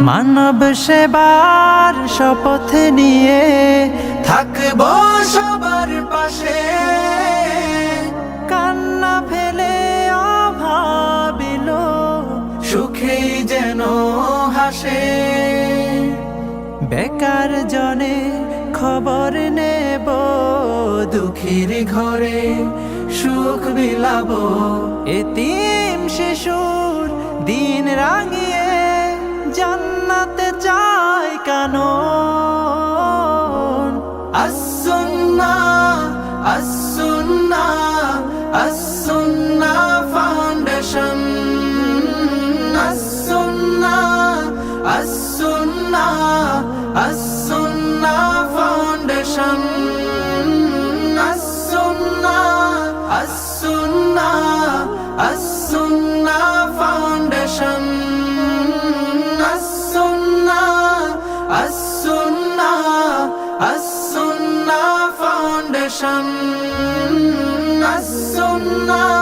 মানব সেবার শপথ নিয়ে থাকবো সবার পাশে, কান্না ফেলে অভাবিল সুখে যেন হাসে। বেকার জনে খবর নেব, দুঃখীর ঘরে সুখ বিলাবো, এতিম শিশুর দিন রাঙিয়ে জান্নাতে চাই কানন। as-sunnah as-sunnah as-sunnah foundation, as-sunnah as-sunnah as-sunnah foundation, as-sunnah as-sunnah as-sunnah foundation, as-sunnah as-sunnah as-sunnah foundation, as-sunnah